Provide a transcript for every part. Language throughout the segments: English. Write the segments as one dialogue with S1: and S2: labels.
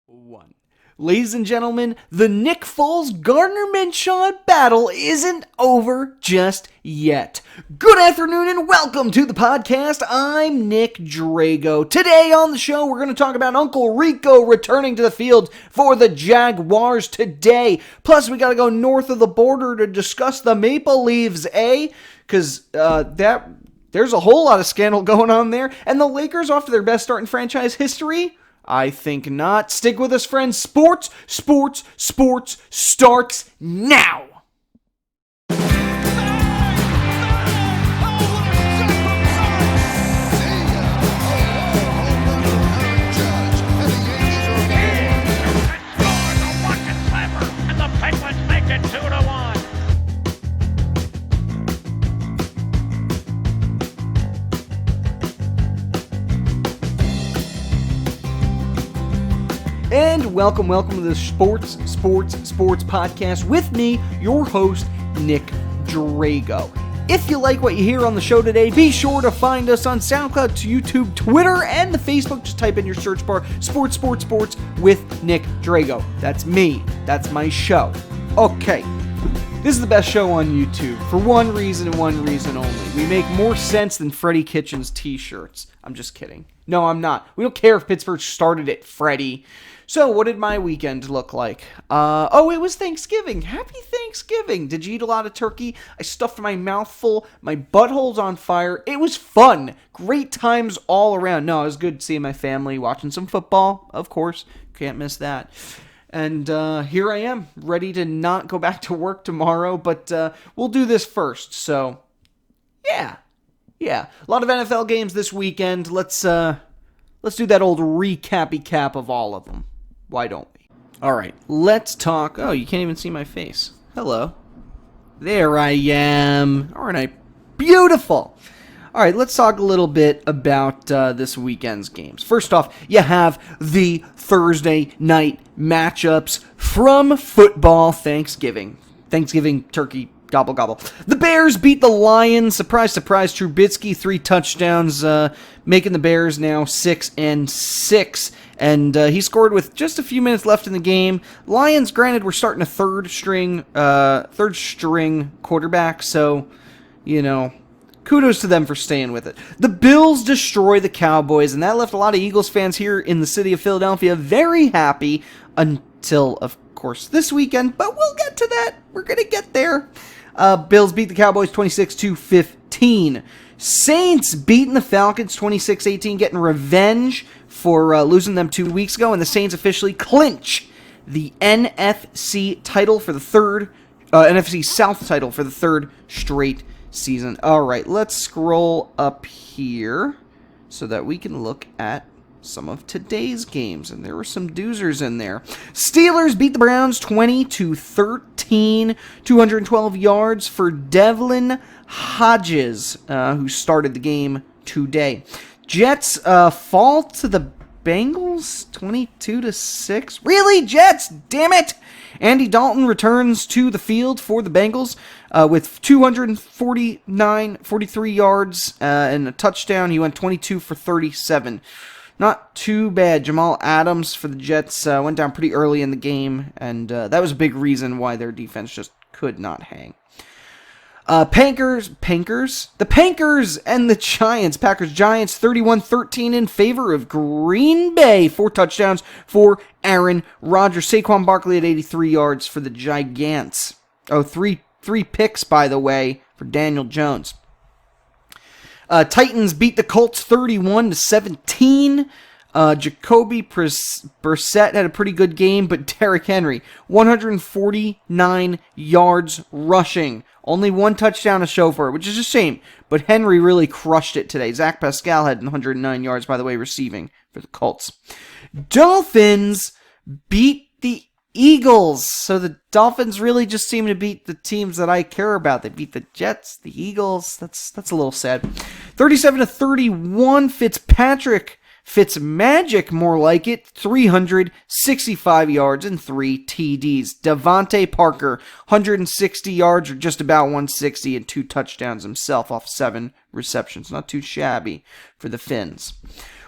S1: One. Ladies and gentlemen, the Nick Foles Gardner Minshew battle isn't over just yet. Good afternoon and welcome to the podcast. I'm Nick Drago. Today on the show, we're going to talk about Uncle Rico returning to the field for the Jaguars today. Plus, we got to go north of the border to discuss the Maple Leafs, Because there's a whole lot of scandal going on there. And the Lakers off to their best start in franchise history? I think not. Stick with us, friends. Sports starts now. And welcome to the Sports Podcast with me, your host, Nick Drago. If you like what you hear on the show today, be sure to find us on Soundcloud, YouTube, Twitter, and the Facebook. Just type in your search bar, Sports with Nick Drago. That's me. That's my show. Okay. This is the best show on YouTube for one reason and one reason only. We make more sense than Freddie Kitchens t-shirts. I'm just kidding. No, I'm not. We don't care if Pittsburgh started it, Freddie. So, what did my weekend look like? It was Thanksgiving. Happy Thanksgiving. Did you eat a lot of turkey? I stuffed my mouth full. My butthole's on fire. It was fun. Great times all around. No, it was good seeing my family, watching some football, of course. Can't miss that. And here I am, ready to not go back to work tomorrow, but we'll do this first. So, yeah. A lot of NFL games this weekend. Let's do that old recappy cap of all of them. Why don't we? All right, let's talk. Oh, you can't even see my face. Hello. There I am. Aren't I beautiful? All right, let's talk a little bit about this weekend's games. First off, you have the Thursday night matchups from football Thanksgiving. Thanksgiving turkey, gobble, gobble. The Bears beat the Lions. Surprise, surprise, Trubisky, 3 touchdowns, making the Bears now 6-6. And he scored with just a few minutes left in the game. Lions, granted, were starting a third string quarterback, so, kudos to them for staying with it. The Bills destroy the Cowboys, and that left a lot of Eagles fans here in the city of Philadelphia very happy until, of course, this weekend. But we'll get to that. We're going to get there. Bills beat the Cowboys 26-15. Saints beating the Falcons 26-18, getting revenge for losing them 2 weeks ago, and the Saints officially clinch the NFC title for the third, NFC South title for the third straight season. All right, let's scroll up here so that we can look at some of today's games, and there were some doozers in there. Steelers beat the Browns 20-13, 212 yards for Devlin Hodges, who started the game today. Jets fall to the Bengals 22-6. Really, Jets? Damn it! Andy Dalton returns to the field for the Bengals with 43 yards and a touchdown. He went 22 for 37. Not too bad. Jamal Adams for the Jets went down pretty early in the game, and that was a big reason why their defense just could not hang. The Packers and the Giants. Packers-Giants 31-13 in favor of Green Bay. 4 touchdowns for Aaron Rodgers. Saquon Barkley at 83 yards for the Giants. Three picks, by the way, for Daniel Jones. Titans beat the Colts 31-17. Jacoby Brissett had a pretty good game, but Derrick Henry, 149 yards rushing. Only 1 touchdown to show for it, which is a shame. But Henry really crushed it today. Zach Pascal had 109 yards, by the way, receiving for the Colts. Dolphins beat the Eagles. So the Dolphins really just seem to beat the teams that I care about. They beat the Jets, the Eagles. That's a little sad. 37-31, Fitzmagic, more like it, 365 yards and 3 TDs. Devontae Parker, 160 yards or just about 160 and 2 touchdowns himself off 7 receptions. Not too shabby for the Finns.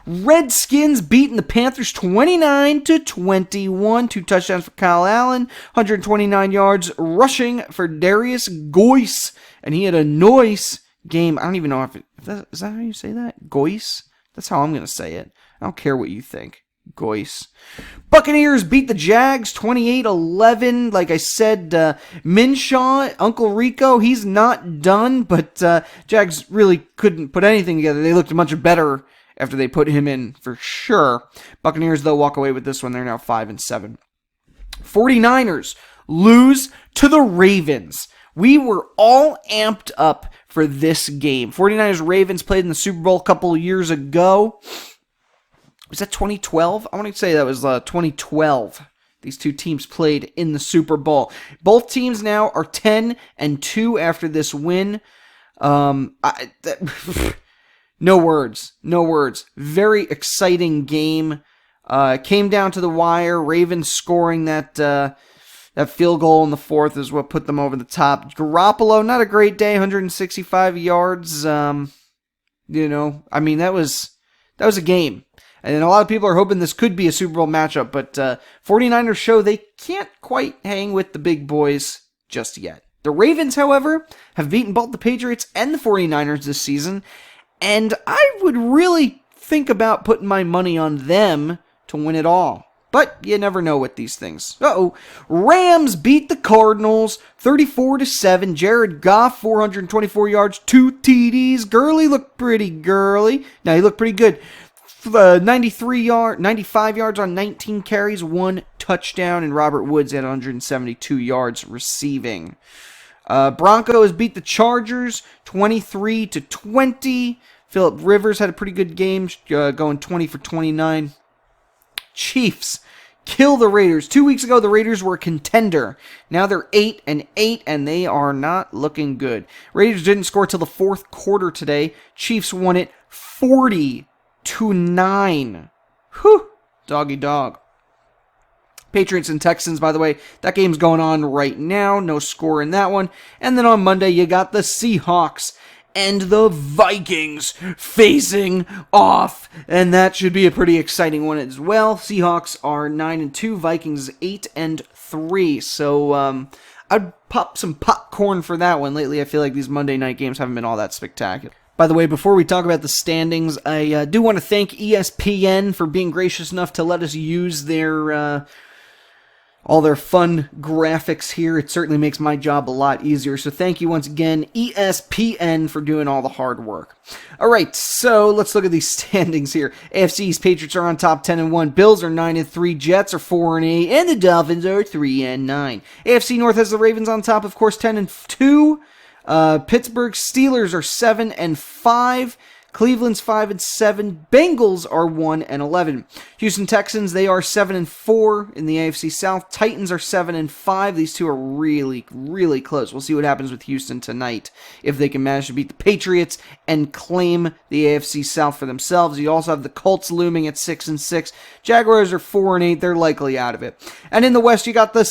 S1: Redskins beating the Panthers 29-21. 2 touchdowns for Kyle Allen, 129 yards rushing for Darius Goyce, and he had a nice game. I don't even know if is that how you say that? Goyce? That's how I'm going to say it. I don't care what you think. Goyce. Buccaneers beat the Jags 28-11. Like I said, Minshaw, Uncle Rico, he's not done, but Jags really couldn't put anything together. They looked much better after they put him in, for sure. Buccaneers, though, walk away with this one. They're now 5-7. 49ers lose to the Ravens. We were all amped up for this game. 49ers-Ravens played in the Super Bowl a couple of years ago. Was that 2012? I want to say that was 2012. These two teams played in the Super Bowl. Both teams now are 10-2 after this win. No words. Very exciting game. Came down to the wire. Ravens scoring that field goal in the fourth is what put them over the top. Garoppolo, not a great day, 165 yards. That was a game. And a lot of people are hoping this could be a Super Bowl matchup, but 49ers show they can't quite hang with the big boys just yet. The Ravens, however, have beaten both the Patriots and the 49ers this season, and I would really think about putting my money on them to win it all. But you never know with these things. Rams beat the Cardinals 34-7. Jared Goff, 424 yards, 2 TDs. Gurley looked pretty girly. Now, he looked pretty good. 95 yards on 19 carries, 1 touchdown, and Robert Woods had 172 yards receiving. Broncos beat the Chargers 23-20. Phillip Rivers had a pretty good game, going 20 for 29. Chiefs kill the Raiders. 2 weeks ago, the Raiders were a contender. Now they're 8-8, and they are not looking good. Raiders didn't score till the fourth quarter today. Chiefs won it 40-9. Whew. Doggy dog. Patriots and Texans, by the way, that game's going on right now. No score in that one. And then on Monday, you got the Seahawks and the Vikings facing off. And that should be a pretty exciting one as well. Seahawks are 9-2, Vikings 8-3. So I'd pop some popcorn for that one. Lately, I feel like these Monday night games haven't been all that spectacular. By the way, before we talk about the standings, I do want to thank ESPN for being gracious enough to let us use their all their fun graphics here. It certainly makes my job a lot easier. So thank you once again, ESPN, for doing all the hard work. All right, so let's look at these standings here. AFC East, Patriots are on top 10-1. Bills are 9-3. Jets are 4-8. And the Dolphins are 3-9. AFC North has the Ravens on top, of course, 10-2. Pittsburgh Steelers are 7-5. Cleveland's 5-7. Bengals are 1-11. Houston Texans, they are 7-4 in the AFC South. Titans are 7-5. These two are really, really close. We'll see what happens with Houston tonight if they can manage to beat the Patriots and claim the AFC South for themselves. You also have the Colts looming at 6-6. Jaguars are 4-8. They're likely out of it. And in the West, you got the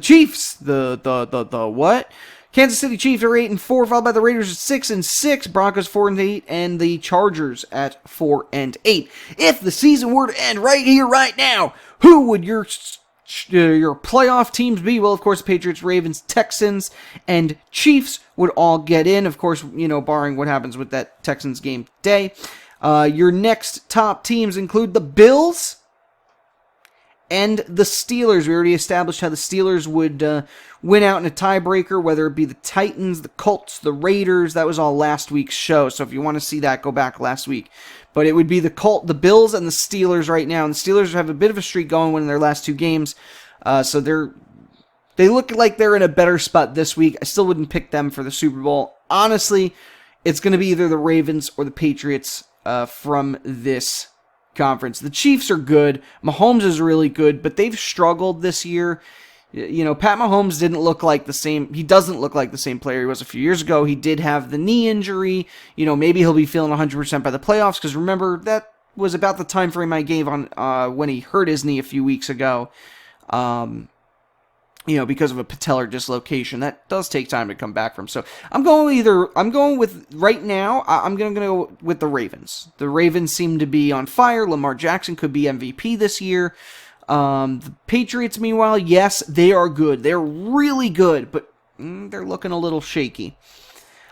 S1: Chiefs. The what? Kansas City Chiefs are 8-4, followed by the Raiders at 6-6, Broncos 4-8, and the Chargers at 4-8. If the season were to end right here, right now, who would your playoff teams be? Well, of course, Patriots, Ravens, Texans, and Chiefs would all get in. Of course, barring what happens with that Texans game today. Your next top teams include the Bills and the Steelers. We already established how the Steelers would win out in a tiebreaker, whether it be the Titans, the Colts, the Raiders. That was all last week's show, so if you want to see that, go back last week. But it would be the Bills and the Steelers right now, and the Steelers have a bit of a streak going winning their last 2 games, so they look like they're in a better spot this week. I still wouldn't pick them for the Super Bowl. Honestly, it's going to be either the Ravens or the Patriots from this conference. The Chiefs are good. Mahomes is really good, but they've struggled this year. Pat Mahomes didn't look like the same. He doesn't look like the same player he was a few years ago. He did have the knee injury. Maybe he'll be feeling 100% by the playoffs, because remember, that was about the time frame I gave on when he hurt his knee a few weeks ago. because of a patellar dislocation. That does take time to come back from. So I'm going with right now, I'm going to go with the Ravens. The Ravens seem to be on fire. Lamar Jackson could be MVP this year. The Patriots, meanwhile, yes, they are good. They're really good, but they're looking a little shaky.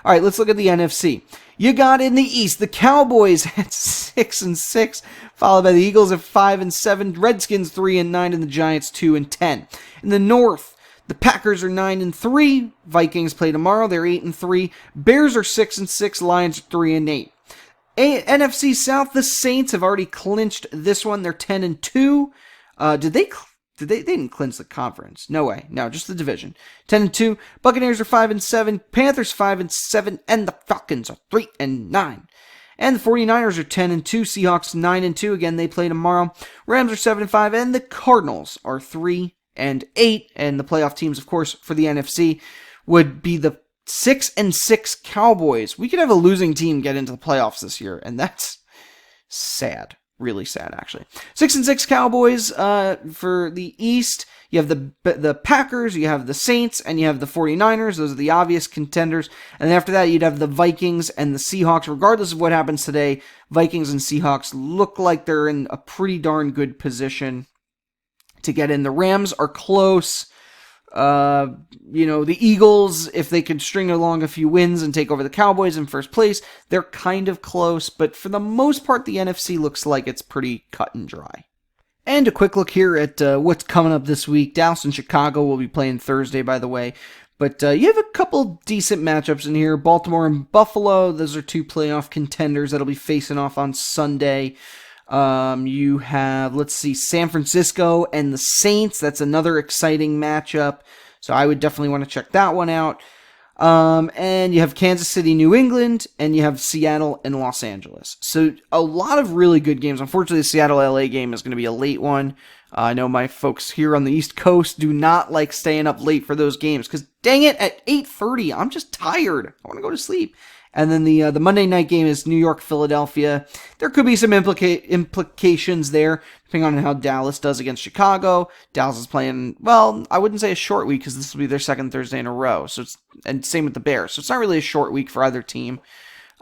S1: All right, let's look at the NFC. You got in the East, the Cowboys at 6-6, followed by the Eagles at 5-7, Redskins 3-9, and the Giants 2-10. In the North, the Packers are 9-3, Vikings play tomorrow, they're 8-3, Bears are 6-6, Lions are 3-8. NFC South, the Saints have already clinched this one, they're 10-2. They didn't clinch the conference. No way. No, just the division. 10-2. Buccaneers are 5-7. Panthers 5-7. And the Falcons are 3-9. And the 49ers are 10-2. Seahawks 9-2. Again, they play tomorrow. Rams are 7-5. And the Cardinals are 3-8. And the playoff teams, of course, for the NFC would be the 6-6 Cowboys. We could have a losing team get into the playoffs this year, and that's sad. Really sad, actually. 6-6 Cowboys for the East. You have the Packers, you have the Saints, and you have the 49ers. Those are the obvious contenders. And then after that, you'd have the Vikings and the Seahawks. Regardless of what happens today, Vikings and Seahawks look like they're in a pretty darn good position to get in. The Rams are close. The Eagles, if they could string along a few wins and take over the Cowboys in first place, they're kind of close, but for the most part, the NFC looks like it's pretty cut and dry. And a quick look here at what's coming up this week. Dallas and Chicago will be playing Thursday, by the way, but you have a couple decent matchups in here. Baltimore and Buffalo, those are two playoff contenders that'll be facing off on Sunday. You have, San Francisco and the Saints. That's another exciting matchup. So I would definitely want to check that one out. And you have Kansas City, New England, and you have Seattle and Los Angeles. So a lot of really good games. Unfortunately, the Seattle-LA game is going to be a late one. I know my folks here on the East Coast do not like staying up late for those games because, dang it, at 8:30, I'm just tired. I want to go to sleep. And then the Monday night game is New York, Philadelphia. There could be some implications there, depending on how Dallas does against Chicago. Dallas is playing, well, I wouldn't say a short week because this will be their second Thursday in a row. And same with the Bears. So it's not really a short week for either team.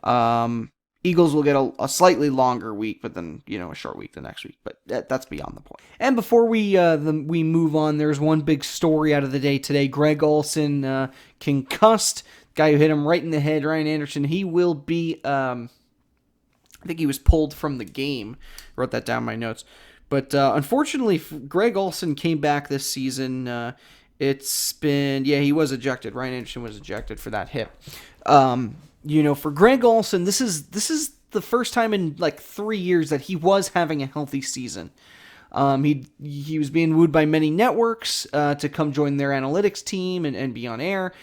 S1: Eagles will get a slightly longer week, but then, a short week the next week. But that's beyond the point. And before we move on, there's one big story out of the day today. Greg Olsen concussed. Guy who hit him right in the head, Ryan Anderson, he will be, I think he was pulled from the game. Wrote that down in my notes. But unfortunately, Greg Olsen came back this season. He was ejected. Ryan Anderson was ejected for that hit. For Greg Olsen, this is the first time in 3 years that he was having a healthy season. He was being wooed by many networks to come join their analytics team and be on air.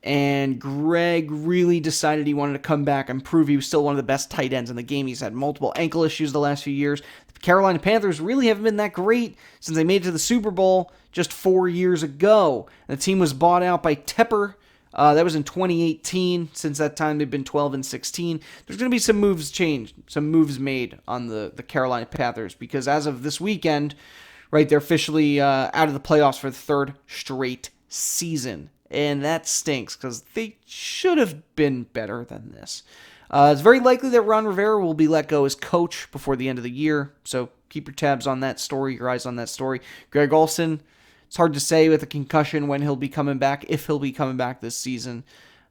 S1: And Greg really decided he wanted to come back and prove he was still one of the best tight ends in the game. He's had multiple ankle issues the last few years. The Carolina Panthers really haven't been that great since they made it to the Super Bowl just 4 years ago. The team was bought out by Tepper. That was in 2018. Since that time, they've been 12-16. There's going to be some moves made on the Carolina Panthers because as of this weekend, right, they're officially out of the playoffs for the third straight season. And that stinks because they should have been better than this. It's very likely that Ron Rivera will be let go as coach before the end of the year. So keep your tabs on that story, your eyes on that story. Greg Olsen, it's hard to say with a concussion when he'll be coming back, if he'll be coming back this season.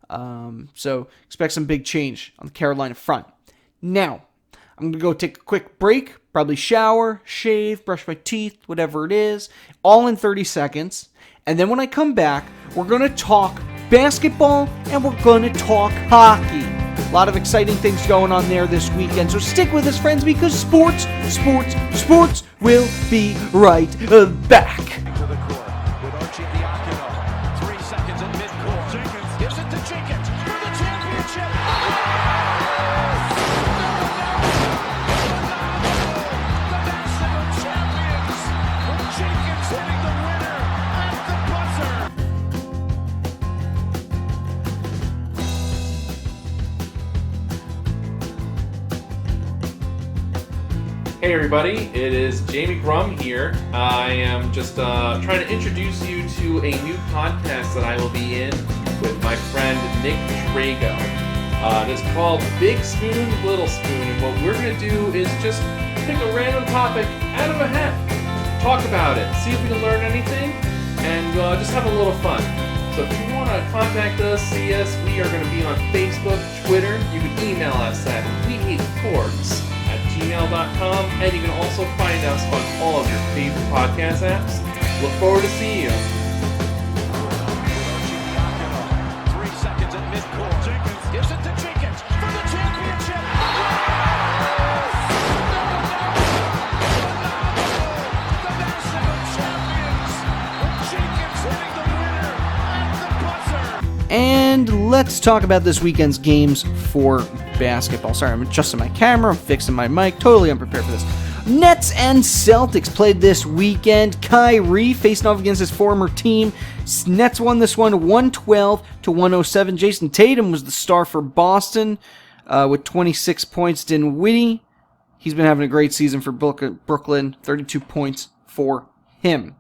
S1: So expect some big change on the Carolina front. Now, I'm going to go take a quick break, probably shower, shave, brush my teeth, whatever it is, all in 30 seconds. And then when I come back, we're going to talk basketball and we're going to talk hockey. A lot of exciting things going on there this weekend. So stick with us, friends, because sports will be right back.
S2: Hey everybody, it is Jamie Grum here. I am just trying to introduce you to a new podcast that I will be in with my friend Nick Drago. It's called Big Spoon, Little Spoon, and what we're going to do is just pick a random topic out of a hat, talk about it, see if we can learn anything, and just have a little fun. So if you want to contact us, see us, we are going to be on Facebook, Twitter. You can email us at wehatesports@gmail.com, and you can also find us on all of your favorite podcast apps. Look forward to seeing you.
S3: 3 seconds at midcourt. Jenkins gives it to Jenkins for the championship. The national champions. Jenkins hitting the winner at the buzzer.
S1: And let's talk about this weekend's games for basketball. Sorry, I'm adjusting my camera, I'm fixing my mic, totally unprepared for this. Nets and Celtics played this weekend. Kyrie facing off against his former team. Nets won this one 112-107. Jason Tatum was the star for Boston with 26 points. Dinwiddie, he's been having a great season for Brooklyn, 32 points for him.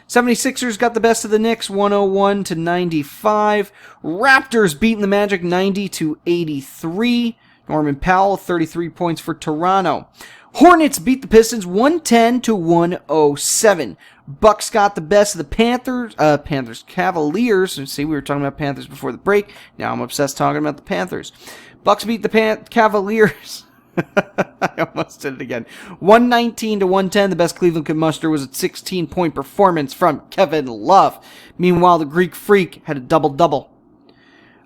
S1: 76ers got the best of the Knicks, 101-95. Raptors beating the Magic 90-83. Norman Powell, 33 points for Toronto. Hornets beat the Pistons 110-107. Bucks got the best of the Cavaliers. See, we were talking about Panthers before the break. Now I'm obsessed talking about the Panthers. Bucks beat the Cavaliers. I almost did it again. 119-110. The best Cleveland could muster was a 16-point performance from Kevin Love. Meanwhile, the Greek Freak had a double-double.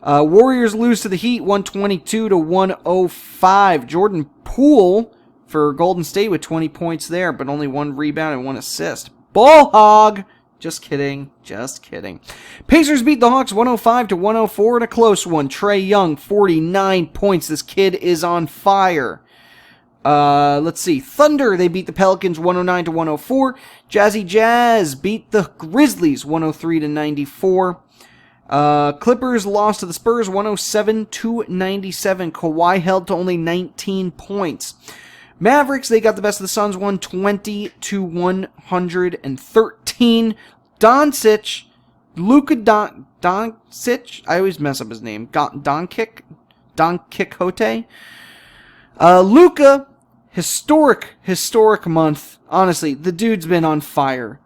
S1: Warriors lose to the Heat 122-105. Jordan Poole for Golden State with 20 points there, but only 1 rebound and 1 assist. Ball hog! Just kidding. Pacers beat the Hawks 105-104 in a close one. Trae Young, 49 points. This kid is on fire. Let's see. Thunder, they beat the Pelicans 109-104. Jazzy Jazz beat the Grizzlies 103-94. Clippers lost to the Spurs 107-97. Kawhi held to only 19 points. Mavericks, they got the best of the Suns 120-113. Luka Doncic, I always mess up his name. Don Quixote. Luka, historic month. Honestly, the dude's been on fire.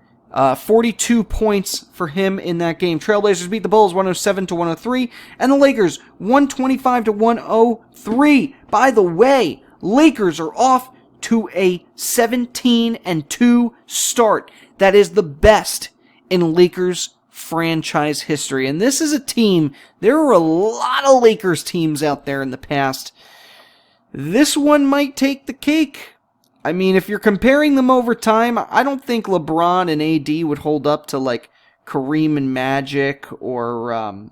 S1: 42 points for him in that game. Trailblazers beat the Bulls 107-103, and the Lakers 125-103. By the way, Lakers are off to a 17-2 start. That is the best in Lakers franchise history. And this is a team, there were a lot of Lakers teams out there in the past. This one might take the cake. I mean, if you're comparing them over time, I don't think LeBron and AD would hold up to like Kareem and Magic or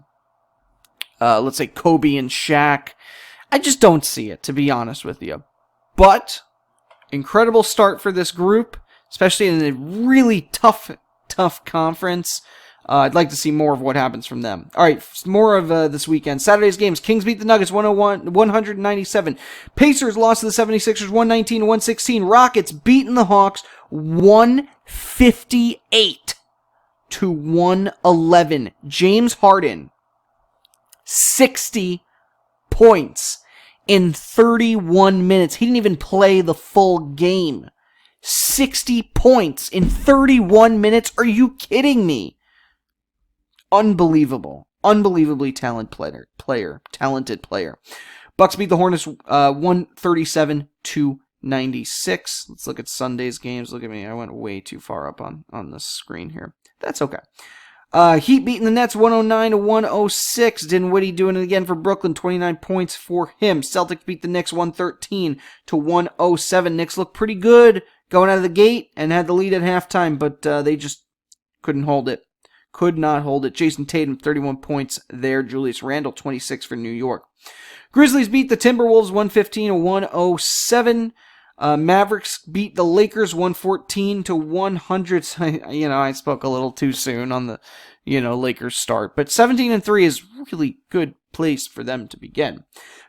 S1: let's say Kobe and Shaq. I just don't see it, to be honest with you. But incredible start for this group, especially in a really tough conference. I'd like to see more of what happens from them. All right, more of this weekend. Saturday's games. Kings beat the Nuggets 101-197. Pacers lost to the 76ers 119-116. Rockets beating the Hawks 158-111. James Harden, 60 points in 31 minutes. He didn't even play the full game. 60 points in 31 minutes. Are you kidding me? Unbelievable. Unbelievably talented player. Bucks beat the Hornets 137-96. Let's look at Sunday's games. Look at me. I went way too far up on the screen here. That's okay. Heat beating the Nets 109-106. Dinwiddie doing it again for Brooklyn. 29 points for him. Celtics beat the Knicks 113-107. Knicks look pretty good going out of the gate and had the lead at halftime, but they just couldn't hold it. Could not hold it. Jason Tatum, 31 points there. Julius Randle, 26 for New York. Grizzlies beat the Timberwolves 115-107. Mavericks beat the Lakers 114 to 100. I spoke a little too soon on the, Lakers start. But 17-3 is really good place for them to begin.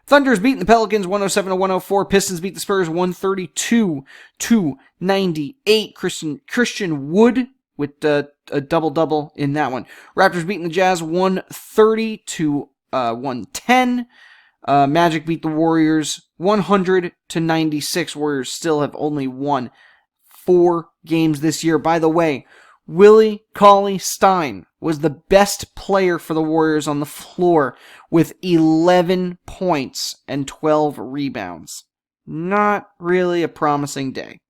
S1: Thunder's beating the Pelicans 107 to 104. Pistons beat the Spurs 132 to 98. Christian Wood with a double-double in that one. Raptors beating the Jazz 130 to 110. Magic beat the Warriors 100 to 96. Warriors still have only won 4 games this year. By the way, Willie Cauley-Stein was the best player for the Warriors on the floor with 11 points and 12 rebounds. Not really a promising day.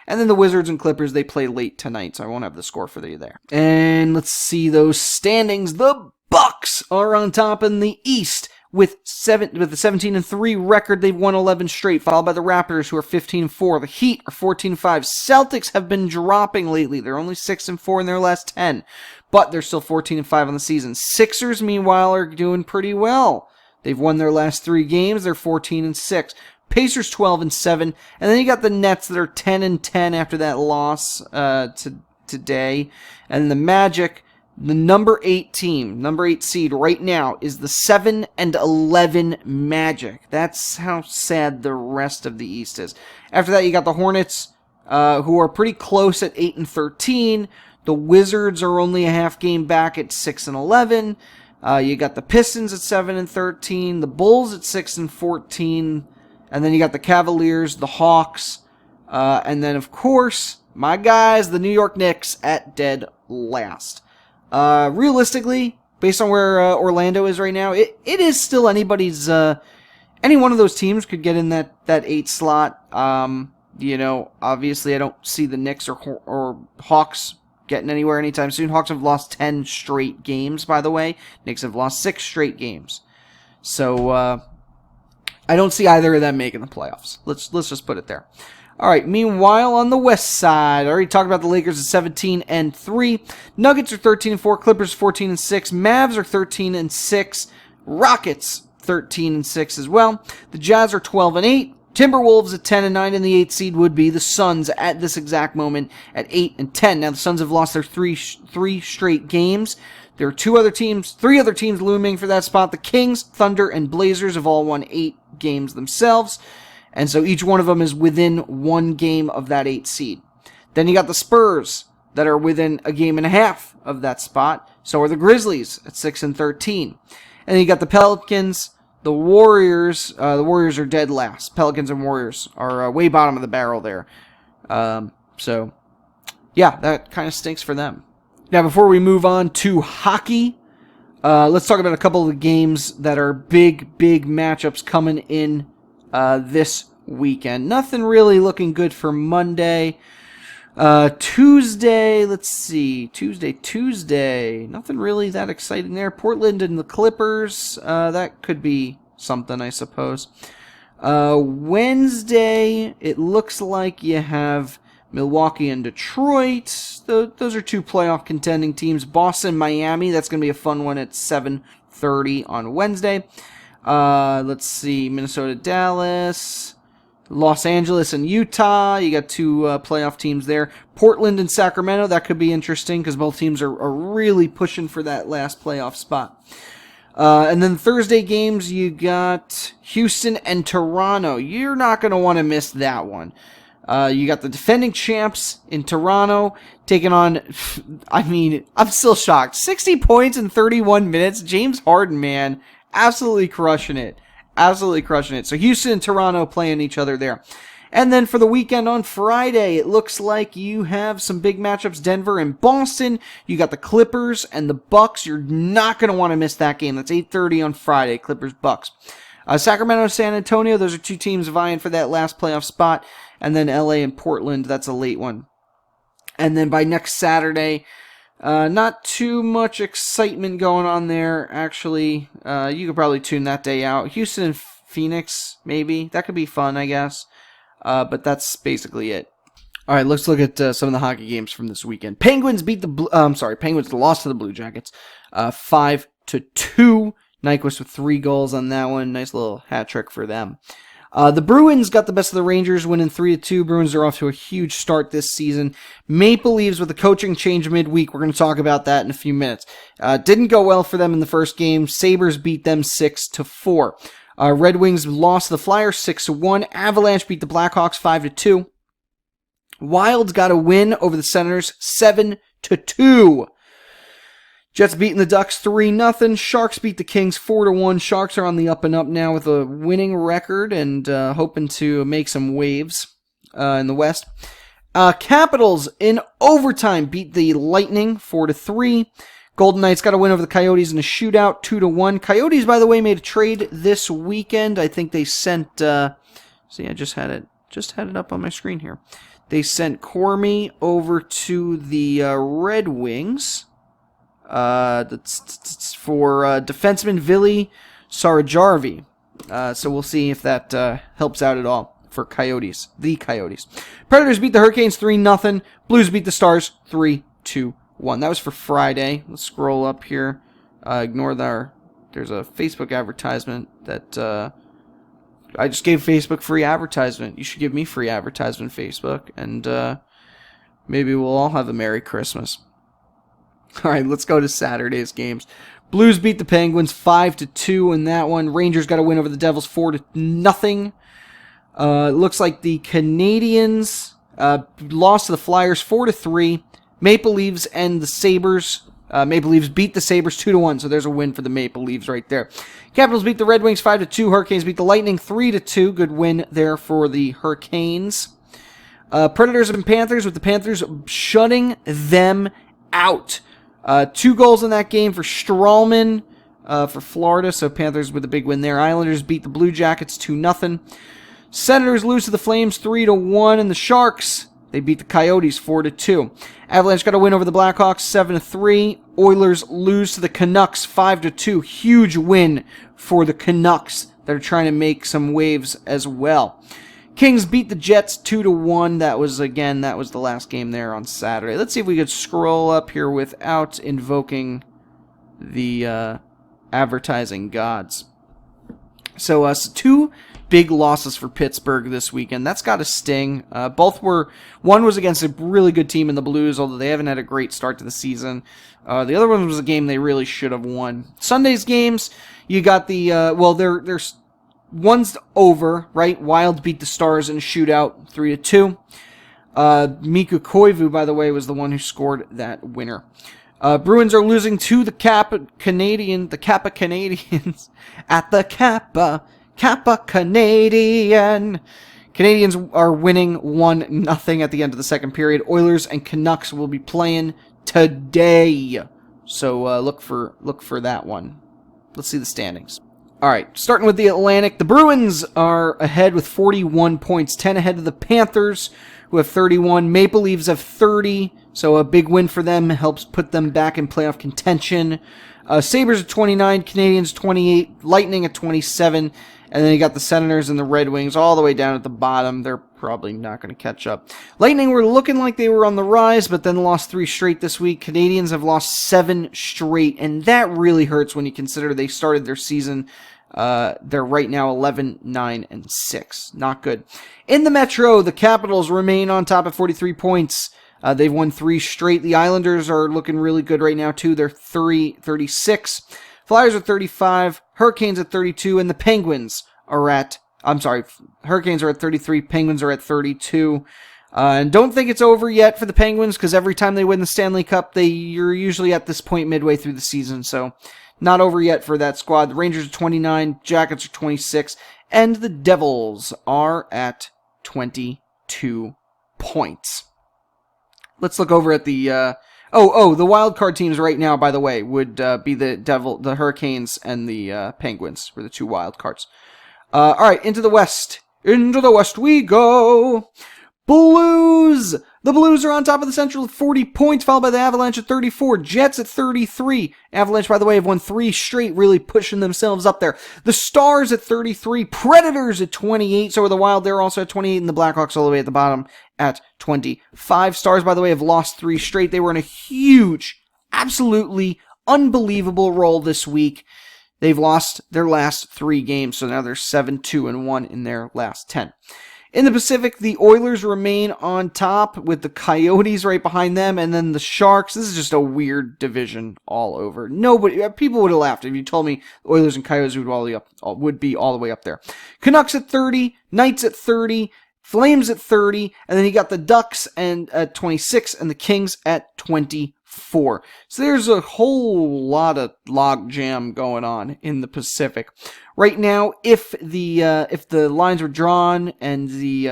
S1: And then the Wizards and Clippers, they play late tonight, so I won't have the score for you there. And let's see those standings. The Bucks are on top in the East with a 17-3 record. They've won 11 straight, followed by the Raptors, who are 15-4. The Heat are 14-5. Celtics have been dropping lately. They're only 6-4 in their last 10, but they're still 14-5 on the season. Sixers, meanwhile, are doing pretty well. They've won their last 3 games. They're 14-6. Pacers 12-7, and then you got the Nets that are 10-10 after that loss today, and the Magic. The number 8 seed right now is the 7-11 Magic. That's how sad the rest of the East is. After that, you got the Hornets, who are pretty close at 8-13. The Wizards are only a half game back at 6-11. You got the Pistons at 7-13. The Bulls at 6-14. And then you got the Cavaliers, the Hawks, and then, of course, my guys, the New York Knicks at dead last. Realistically, based on where Orlando is right now, it is still anybody's. Any one of those teams could get in that 8 slot. Obviously, I don't see the Knicks or Hawks getting anywhere anytime soon. Hawks have lost 10 straight games, by the way. Knicks have lost 6 straight games. So I don't see either of them making the playoffs. Let's just put it there. All right, meanwhile, on the west side, I already talked about the Lakers at 17-3. Nuggets are 13-4. Clippers 14-6. Mavs are 13-6. Rockets 13-6 as well. The Jazz are 12-8. Timberwolves at 10-9, and the 8th seed would be the Suns at this exact moment at 8-10. Now, the Suns have lost their three straight games. There are 3 other teams looming for that spot. The Kings, Thunder, and Blazers have all won 8 games themselves. And so each one of them is within 1 game of that 8th seed. Then you got the Spurs that are within a game and a half of that spot. So are the Grizzlies at 6-13. And then you got the Pelicans, the Warriors. The Warriors are dead last. Pelicans and Warriors are way bottom of the barrel there. So, yeah, that kind of stinks for them. Now, before we move on to hockey, let's talk about a couple of the games that are big matchups coming in this weekend. Nothing really looking good for Monday. Tuesday, let's see. Tuesday. Nothing really that exciting there. Portland and the Clippers. That could be something, I suppose. Wednesday, it looks like you have Milwaukee and Detroit. Those are 2 playoff contending teams. Boston, Miami. That's going to be a fun one at 7:30 on Wednesday. Let's see, Minnesota, Dallas, Los Angeles, and Utah. You got 2 playoff teams there. Portland and Sacramento. That could be interesting because both teams are really pushing for that last playoff spot. And then Thursday games, you got Houston and Toronto. You're not going to want to miss that one. You got the defending champs in Toronto taking on, I'm still shocked. 60 points in 31 minutes. James Harden, man. Absolutely crushing it. So Houston and Toronto playing each other there. And then for the weekend on Friday, it looks like you have some big matchups. Denver and Boston. You got the Clippers and the Bucks. You're not going to want to miss that game. That's 8:30 on Friday, Clippers-Bucks. Sacramento, San Antonio. Those are 2 teams vying for that last playoff spot. And then LA and Portland. That's a late one. And then by next Saturday, not too much excitement going on there, actually. You could probably tune that day out. Houston and Phoenix, maybe. That could be fun, I guess. But that's basically it. All right, let's look at some of the hockey games from this weekend. Penguins Penguins lost to the Blue Jackets 5-2. Nyquist with 3 goals on that one. Nice little hat trick for them. The Bruins got the best of the Rangers, winning 3-2. Bruins are off to a huge start this season. Maple Leafs with a coaching change midweek. We're going to talk about that in a few minutes. Didn't go well for them in the first game. Sabres beat them 6-4. Red Wings lost to the Flyers 6-1. Avalanche beat the Blackhawks 5-2. Wild's got a win over the Senators 7-2. Jets beating the Ducks 3-0. Sharks beat the Kings 4-1. Sharks are on the up and up now with a winning record and hoping to make some waves in the West. Capitals in overtime beat the Lightning 4-3. Golden Knights got a win over the Coyotes in a shootout 2-1. Coyotes, by the way, made a trade this weekend. I think they sent. See, I just had it up on my screen here. They sent Cormy over to the Red Wings. That's for defenseman Vili Sarajarvi. So we'll see if that helps out at all for Coyotes. The Coyotes. Predators beat the Hurricanes 3-0. Blues beat the Stars 3-1. That was for Friday. Let's scroll up here. Ignore there's a Facebook advertisement that I just gave Facebook free advertisement. You should give me free advertisement, Facebook, and maybe we'll all have a Merry Christmas. All right, let's go to Saturday's games. Blues beat the Penguins 5-2 in that one. Rangers got a win over the Devils 4-0. Looks like the Canadiens lost to the Flyers 4-3. Maple Leafs and the Sabres. Maple Leafs beat the Sabres 2-1, so there's a win for the Maple Leafs right there. Capitals beat the Red Wings 5-2. Hurricanes beat the Lightning 3-2. Good win there for the Hurricanes. Predators and Panthers, with the Panthers shutting them out. 2 goals in that game for Stralman for Florida, so Panthers with a big win there. Islanders beat the Blue Jackets 2-0. Senators lose to the Flames 3-1, and the Sharks, they beat the Coyotes 4-2. Avalanche got a win over the Blackhawks 7-3. Oilers lose to the Canucks 5-2. Huge win for the Canucks that are trying to make some waves as well. Kings beat the Jets 2-1. That was the last game there on Saturday. Let's see if we could scroll up here without invoking the advertising gods. So 2 big losses for Pittsburgh this weekend. That's got to sting. One was against a really good team in the Blues, although they haven't had a great start to the season. The other one was a game they really should have won. Sunday's games, you got the, there's one's over, right? Wild beat the Stars in a shootout 3-2. Mikko Koivu, by the way, was the one who scored that winner. Bruins are losing to the Kappa Canadians at the Kappa Canadian. Canadians are winning 1-0 at the end of the second period. Oilers and Canucks will be playing today, so look for that one. Let's see the standings. All right, starting with the Atlantic, the Bruins are ahead with 41 points, 10 ahead of the Panthers, who have 31. Maple Leafs have 30, so a big win for them helps put them back in playoff contention. Sabres at 29, Canadiens 28, Lightning at 27, and then you got the Senators and the Red Wings all the way down at the bottom. They're probably not going to catch up. Lightning were looking like they were on the rise, but then lost 3 straight this week. Canadiens have lost 7 straight, and that really hurts when you consider they started their season. They're right now 11-9-6. Not good. In the Metro, the Capitals remain on top at 43 points. They've won 3 straight. The Islanders are looking really good right now, too. They're 36. Flyers are 35. Hurricanes at 32. And the Penguins are at... Hurricanes are at 33. Penguins are at 32. And don't think it's over yet for the Penguins, because every time they win the Stanley Cup, you're usually at this point midway through the season. So, not over yet for that squad. The Rangers are 29. Jackets are 26. And the Devils are at 22 points. Let's look over at the... the wild card teams right now, by the way, would be the Hurricanes and the Penguins were the 2 wild cards. All right, into the West. Into the West we go. Blues! The Blues are on top of the Central with 40 points, followed by the Avalanche at 34. Jets at 33. Avalanche, by the way, have won 3 straight, really pushing themselves up there. The Stars at 33. Predators at 28. So are the Wild. They're also at 28. And the Blackhawks all the way at the bottom at 25. Stars, by the way, have lost 3 straight. They were in a huge, absolutely unbelievable roll this week. They've lost their last 3 games, so now they're 7-2-1 in their last 10. In the Pacific, the Oilers remain on top with the Coyotes right behind them, and then the Sharks. This is just a weird division all over. People would have laughed if you told me the Oilers and Coyotes would be all the way up there. Canucks at 30, Knights at 30, Flames at 30, and then you got the Ducks at 26 and the Kings at 24. So there's a whole lot of log jam going on in the Pacific. Right now, if the lines were drawn and the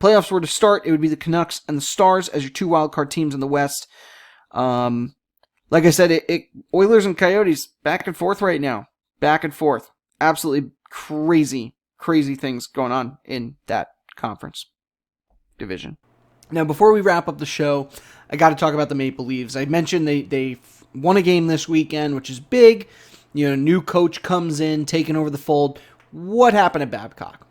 S1: playoffs were to start, it would be the Canucks and the Stars as your 2 wildcard teams in the West. Like I said, Oilers and Coyotes back and forth right now. Back and forth. Absolutely crazy things going on in that conference division. Now, before we wrap up the show, I got to talk about the Maple Leafs. I mentioned they won a game this weekend, which is big. New coach comes in, taking over the fold. What happened to Babcock?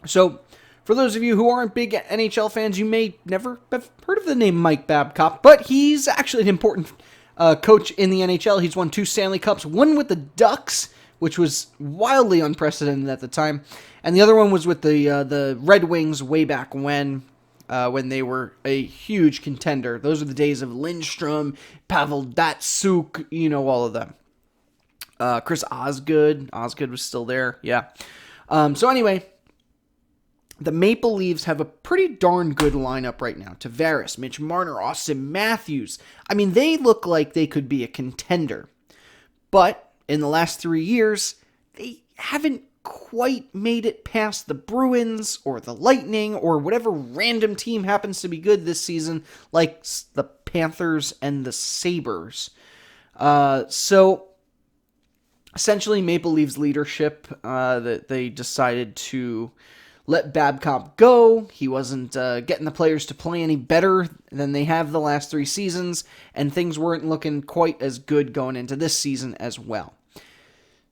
S1: So, for those of you who aren't big NHL fans, you may never have heard of the name Mike Babcock, but he's actually an important coach in the NHL. He's won 2 Stanley Cups, one with the Ducks, which was wildly unprecedented at the time, and the other one was with the Red Wings way back when they were a huge contender. Those are the days of Lindstrom, Pavel Datsyuk, all of them. Chris Osgood was still there, yeah. So anyway, the Maple Leafs have a pretty darn good lineup right now. Tavares, Mitch Marner, Auston Matthews. I mean, they look like they could be a contender. But in the last 3 years, they haven't quite made it past the Bruins or the Lightning or whatever random team happens to be good this season, like the Panthers and the Sabres. So essentially, Maple Leafs leadership, that they decided to let Babcock go. He wasn't getting the players to play any better than they have the last 3 seasons, and things weren't looking quite as good going into this season as well.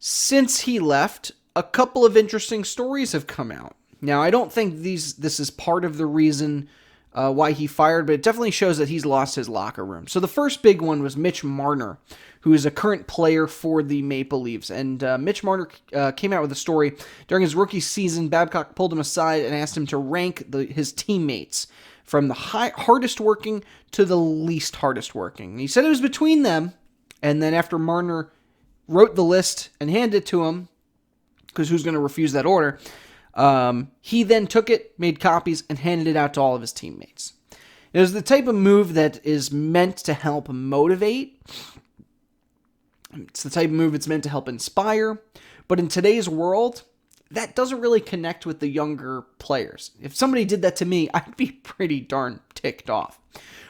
S1: Since he left, a couple of interesting stories have come out. Now, I don't think this is part of the reason why he fired, but it definitely shows that he's lost his locker room. So the first big one was Mitch Marner, who is a current player for the Maple Leafs. And Mitch Marner came out with a story. During his rookie season, Babcock pulled him aside and asked him to rank his teammates from the hardest working to the least hardest working. And he said it was between them. And then after Marner wrote the list and handed it to him, because who's going to refuse that order, he then took it, made copies, and handed it out to all of his teammates. It was the type of move that is meant to help motivate. It's the type of move that's meant to help inspire. But in today's world, that doesn't really connect with the younger players. If somebody did that to me, I'd be pretty darn ticked off.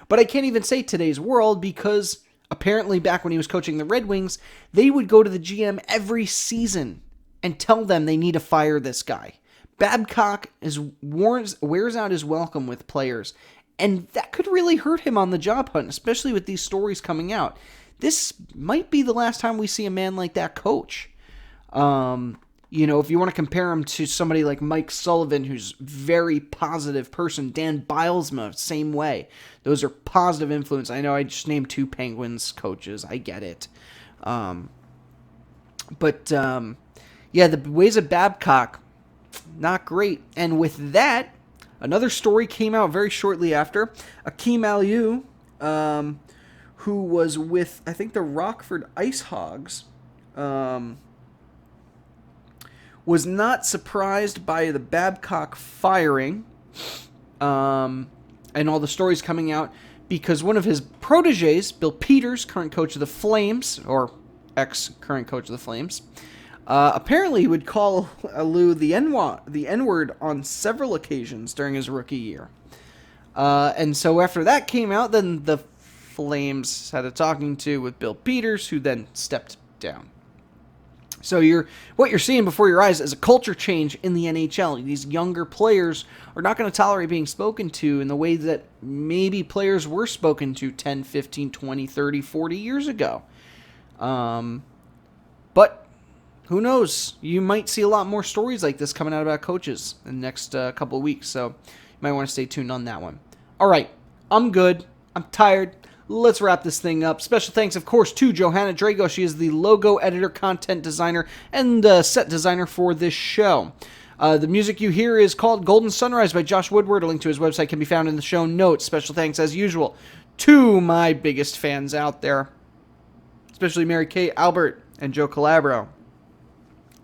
S1: But I can't even say today's world because apparently back when he was coaching the Red Wings, they would go to the GM every season and tell them they need to fire this guy. Babcock wears out his welcome with players, and that could really hurt him on the job hunt, especially with these stories coming out. This might be the last time we see a man like that coach. If you want to compare him to somebody like Mike Sullivan, who's a very positive person, Dan Bilesma, same way. Those are positive influence. I know I just named 2 Penguins coaches. I get it. Yeah, the ways of Babcock, not great. And with that, another story came out very shortly after. Akeem Aliu, who was with, I think, the Rockford Ice Hogs, was not surprised by the Babcock firing and all the stories coming out because one of his proteges, Bill Peters, current coach of the Flames, or ex-current coach of the Flames, apparently would call Aliu the N-word on several occasions during his rookie year. And so after that came out, then the Flames had a talking to with Bill Peters, who then stepped down. So what you're seeing before your eyes is a culture change in the NHL. These younger players are not going to tolerate being spoken to in the way that maybe players were spoken to 10, 15, 20, 30, 40 years ago. But who knows? You might see a lot more stories like this coming out about coaches in the next couple of weeks. So you might want to stay tuned on that one. All right, I'm good. I'm tired. let's wrap this thing up. Special thanks, of course, to Johanna Drago. She is the logo editor, content designer, and set designer for this show. The music you hear is called Golden Sunrise by Josh Woodward. A link to his website can be found in the show notes. Special thanks, as usual, to my biggest fans out there, especially Mary Kay, Albert, and Joe Calabro.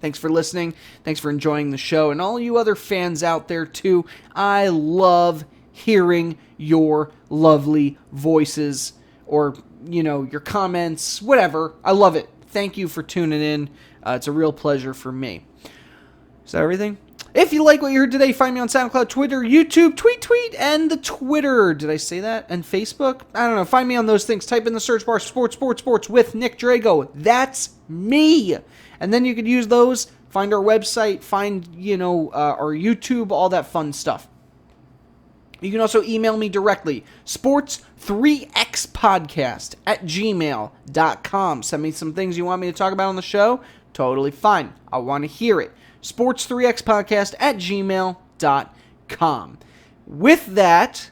S1: Thanks for listening. Thanks for enjoying the show. And all you other fans out there, too, I love hearing your lovely voices or, your comments, whatever. I love it. Thank you for tuning in. It's a real pleasure for me. Is that everything? If you like what you heard today, find me on SoundCloud, Twitter, YouTube, tweet, and the Twitter. Did I say that? And Facebook? I don't know. Find me on those things. Type in the search bar, sports with Nick Drago. That's me. And then you could use those, find our website, find, our YouTube, all that fun stuff. You can also email me directly, sports3xpodcast@gmail.com. Send me some things you want me to talk about on the show. Totally fine. I want to hear it. sports3xpodcast@gmail.com. With that,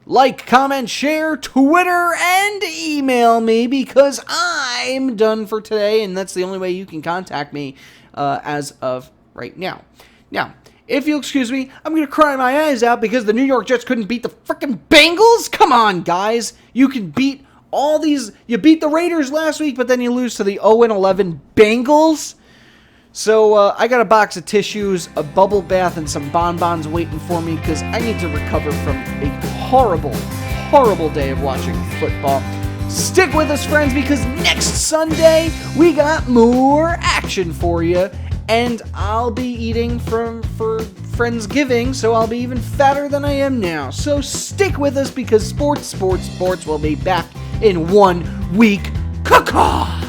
S1: like, comment, share, Twitter, and email me because I'm done for today, and that's the only way you can contact me as of right now. Now, if you'll excuse me, I'm going to cry my eyes out because the New York Jets couldn't beat the freaking Bengals? Come on, guys. You can beat all these. You beat the Raiders last week, but then you lose to the 0-11 Bengals? So I got a box of tissues, a bubble bath, and some bonbons waiting for me because I need to recover from a horrible, horrible day of watching football. Stick with us, friends, because next Sunday we got more action for you, and I'll be eating for Friendsgiving, so I'll be even fatter than I am now. So stick with us because sports will be back in 1 week. Caw-caw!